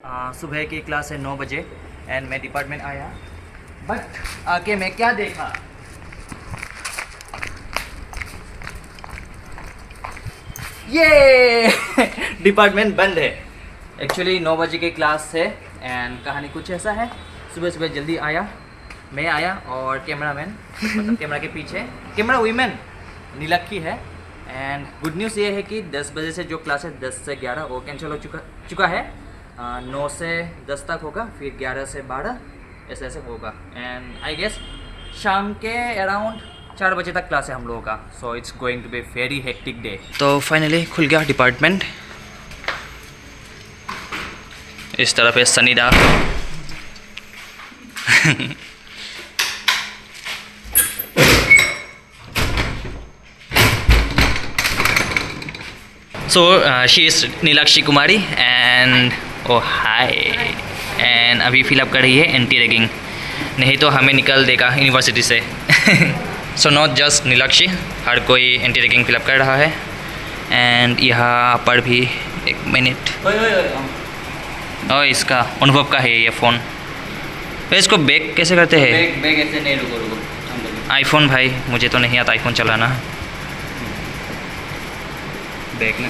सुबह की क्लास है 9 बजे एंड मैं डिपार्टमेंट आया, बट आके मैं क्या देखा, ये डिपार्टमेंट बंद है। एक्चुअली 9 बजे की क्लास है एंड कहानी कुछ ऐसा है। सुबह सुबह जल्दी आया, मैं आया और कैमरामैन मतलब कैमरा के पीछे कैमरा वीमेन नीलक्की है। एंड गुड न्यूज़ ये है कि 10 बजे से जो क्लास है 10 से 11 वो कैंसिल हो चुका है। 9 से 10 तक होगा, फिर 11 से 12 ऐसे ऐसे होगा। एंड आई गेस शाम के अराउंड 4 बजे तक क्लास है हम लोगों का। So it's going to be very hectic day. तो फाइनली खुल गया डिपार्टमेंट। इस तरफ है Sanida. So she is Nilakshi Kumari and oh hi. And अभी फिलअप कर रही है एंटी रैगिंग, नहीं तो हमें निकल देगा यूनिवर्सिटी से। सो नॉट जस्ट नीलाक्षी, हर कोई एंटी रैगिंग फिलअप कर रहा है। एंड यहाँ पर भी एक मिनट, और इसका अनुभव का है ये फ़ोन। इसको बैक कैसे करते हैं? बैक ऐसे नहीं, रुको आईफोन भाई, मुझे तो नहीं आता आईफोन चलाना। बैक ना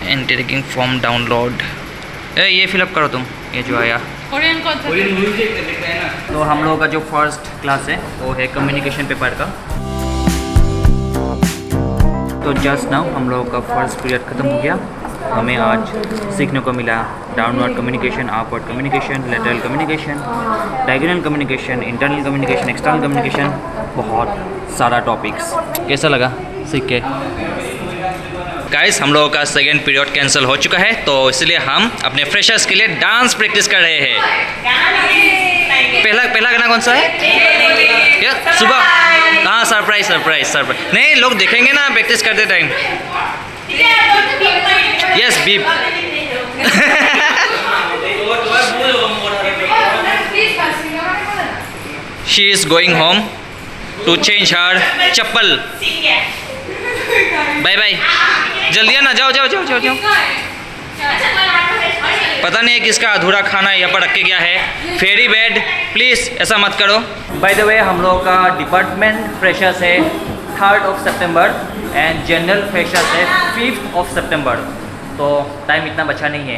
एंटी रैगिंग फॉर्म डाउनलोड। ये फिलअप करो तुम, ये जो आया कोरियन ना। तो हम लोगों का जो फर्स्ट क्लास है वो है कम्युनिकेशन पेपर का। तो जस्ट नाउ हम लोगों का फर्स्ट पीरियड ख़त्म हो गया। हमें आज सीखने को मिला downward communication, upward communication, lateral communication, diagonal communication, internal communication, external communication, बहुत सारा टॉपिक्स। कैसा लगा सीख के? गाइस हम लोगों का सेकेंड पीरियड कैंसिल हो चुका है, तो इसलिए हम अपने फ्रेशर्स के लिए डांस प्रैक्टिस कर रहे हैं। पहला गाना कौन सा है? क्या सुबह? हाँ, सरप्राइज। नहीं, लोग देखेंगे ना प्रैक्टिस करते time. Yes beep. She is going home to change her chappal. Bye bye, जल्दी आना, जाओ। पता नहीं है किसका अधूरा खाना यहाँ पर रख के गया है। फेरी बेड प्लीज़ ऐसा मत करो। बाय द वे हम लोगों का डिपार्टमेंट फ्रेशर्स है 3rd September and general freshers है 5th सितंबर। तो टाइम इतना बचा नहीं है।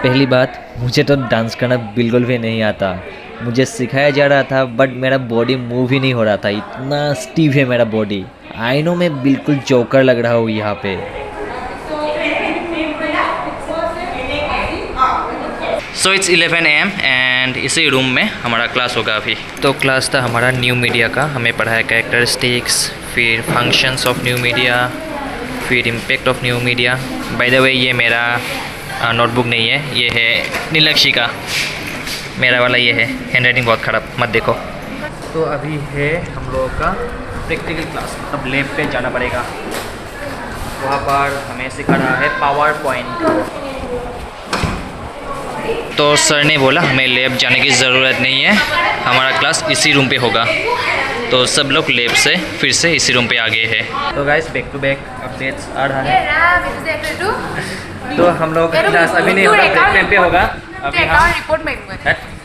पहली बात, मुझे तो डांस करना बिल्कुल भी नहीं आता। मुझे सिखाया जा रहा था बट मेरा बॉडी मूव ही नहीं हो रहा था, इतना स्टीव है मेरा बॉडी। आई नो मैं बिल्कुल जोकर लग रहा हूँ यहाँ पे। सो इट्स 11 AM एंड इसी रूम में हमारा क्लास होगा अभी। तो क्लास था हमारा न्यू मीडिया का। हमें पढ़ाया कैरेक्टरिस्टिक्स, फिर फंक्शंस ऑफ न्यू मीडिया, फिर impact of new media. Bye the वे ये मेरा नोटबुक नहीं है, ये है नीलाक्षी का। मेरा वाला ये है, हैंडराइटिंग बहुत ख़राब, मत देखो। तो अभी है हम लोगों का प्रैक्टिकल क्लास, मतलब लैब पे जाना पड़ेगा। वहाँ पर हमें सिखा रहा है पावर पॉइंट। तो सर ने बोला हमें लैब जाने की ज़रूरत नहीं है, हमारा क्लास इसी रूम पे होगा। तो सब लोग लैब से फिर से इसी रूम पे आ गए हैं। तो guys back to back updates आ रहा है। तो हम लोग क्लास अभी नहीं होगा, ब्रेक टाइम पे होगा।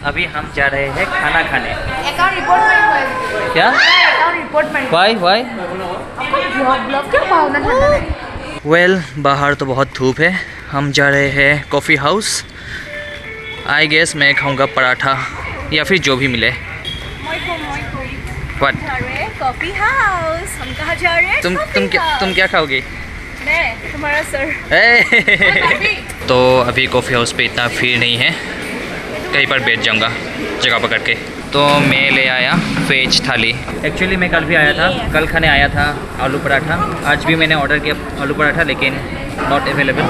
अभी हम जा रहे हैं खाना खाने। क्या? वाई वेल बाहर तो बहुत धूप है। हम जा रहे हैं कॉफ़ी हाउस। आई गेस मैं खाऊंगा पराठा या फिर जो भी मिले। What? Coffee house. हम कहाँ जा रहे हैं? तुम क्या खाओगी? मैं तुम्हारा सर। तो अभी कॉफ़ी हाउस पे इतना भीड़ नहीं है, कहीं पर बैठ जाऊंगा जगह पकड़ के। तो मैं ले आया वेज थाली। एक्चुअली मैं कल भी आया था, कल खाने आया था आलू पराठा। आज भी मैंने ऑर्डर किया आलू पराठा, लेकिन नॉट अवेलेबल,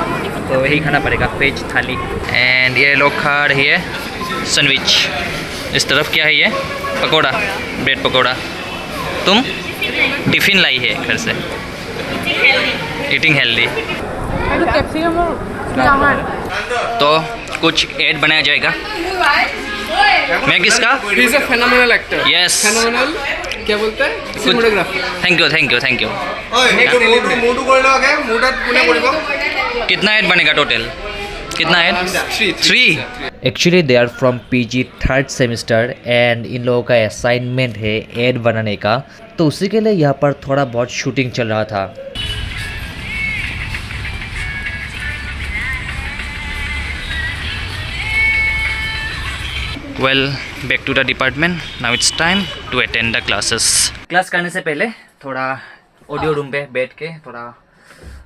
तो यही खाना पड़ेगा वेज थाली। एंड ये लोग खा रही है सैंडविच। इस तरफ क्या है ये? पकोड़ा, ब्रेड पकोड़ा। तुम टिफ़िन लाई है घर से। Eating healthy. तो कुछ ऐड बनाया जाएगा। मैं किसका? He is a phenomenal actor. Yes. Phenomenal. क्या बोलते हैं cinematography thank you thank you thank you मोटू कर लो आगे मोटा कोने पड़ेगा कितना ऐड बनेगा टोटल कितना add 3 actually they are from PG third semester and इन लोगों का असाइनमेंट है एड बनाने का, तो उसी के लिए यहाँ पर थोड़ा बहुत शूटिंग चल रहा था। Well back to the department now it's time to attend the classes. Class करने से पहले थोड़ा ऑडियो रूम पे बैठ के थोड़ा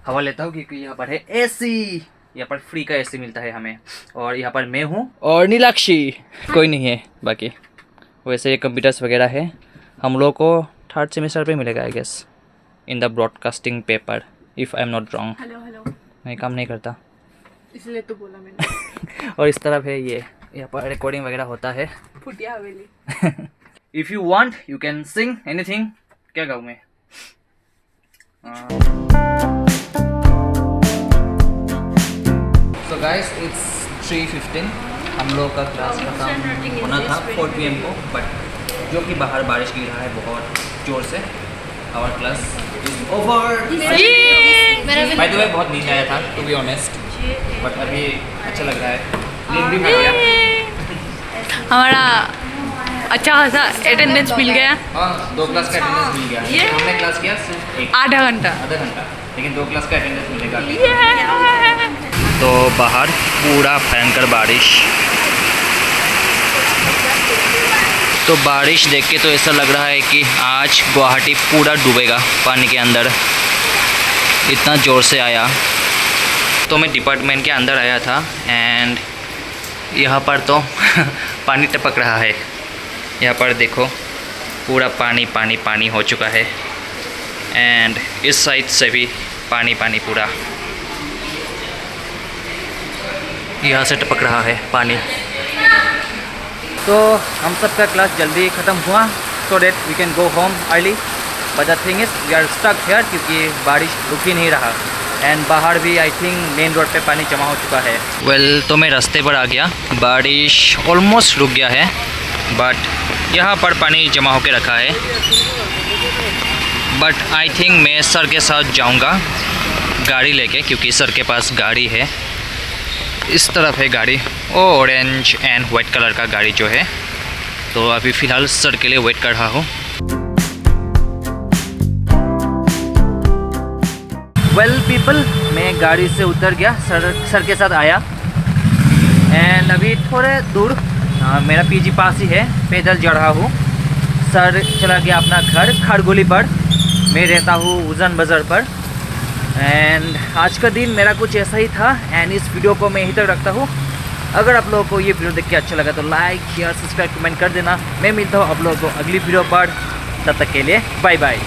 हवा लेता हूँ क्योंकि यहाँ पर है एसी, यहाँ पर फ्री का एसी मिलता है हमें। और यहाँ पर मैं हूँ और नीलाक्षी, कोई नहीं है बाकी। वैसे ये कंप्यूटर्स वगैरह है, हम लोग को थर्ड सेमेस्टर पे मिलेगा I guess in the broadcasting paper if I am not wrong. Hello मैं काम नहीं करता इसलिए तो बोला मैंने। और इस तरफ है ये, यहाँ पर रिकॉर्डिंग वगैरह होता है। फुटिया हवेली। If you want you can sing anything. क्या गाऊँ मैं? सो गाइस इट्स 3:15, हम लोग का क्लास खत्म होना था 4 PM को, बट जो कि बाहर बारिश गिर रहा है बहुत ज़ोर से। Our class is over. By the way बहुत नींद आया था टू बी ऑनेस्ट, बट अभी अच्छा लग रहा है, नींद भी भाग गया। हमारा अच्छा खासा अटेंडेंस मिल गया। हाँ 2 क्लास का अटेंडेंस मिल गया। हमने क्लास किया सिर्फ एक आधा घंटा। लेकिन 2 क्लास का अटेंडेंस मिलेगा। तो बाहर पूरा भयंकर बारिश, तो बारिश देख के तो ऐसा लग रहा है कि आज गुवाहाटी पूरा डूबेगा पानी के अंदर, इतना ज़ोर से आया। तो मैं डिपार्टमेंट के अंदर आया था एंड यहाँ पर तो पानी टपक रहा है। यहाँ पर देखो पूरा पानी पानी पानी हो चुका है एंड इस साइड से भी पानी पानी पूरा, यहाँ से टपक रहा है पानी। तो हम सब का क्लास जल्दी ख़त्म हुआ so that we can go home early, but the thing is we are stuck here क्योंकि बारिश रुक ही नहीं रहा एंड बाहर भी आई थिंक मेन रोड पे पानी जमा हो चुका है। वेल तो मैं रास्ते पर आ गया, बारिश ऑलमोस्ट रुक गया है बट यहाँ पर पानी जमा होकर रखा है। बट आई थिंक मैं सर के साथ जाऊँगा गाड़ी लेके, क्योंकि सर के पास गाड़ी है। इस तरफ है गाड़ी, ओ ऑरेंज एंड वाइट कलर का गाड़ी जो है। तो अभी फ़िलहाल सर के लिए वेट कर रहा हूँ। वेल पीपल, मैं गाड़ी से उतर गया, सर के साथ आया एंड अभी थोड़े दूर मेरा पीजी पास ही है, पैदल जा रहा हूँ। सर चला गया अपना घर खारगोली पर, मैं रहता हूँ उजान बाज़ार पर। एंड आज का दिन मेरा कुछ ऐसा ही था एंड इस वीडियो को मैं यहीं तक रखता हूँ। अगर आप लोगों को ये वीडियो देख के अच्छा लगा तो लाइक शेयर सब्सक्राइब कमेंट कर देना। मैं मिलता हूँ आप लोगों को अगली वीडियो पर, तब तक के लिए बाय बाय।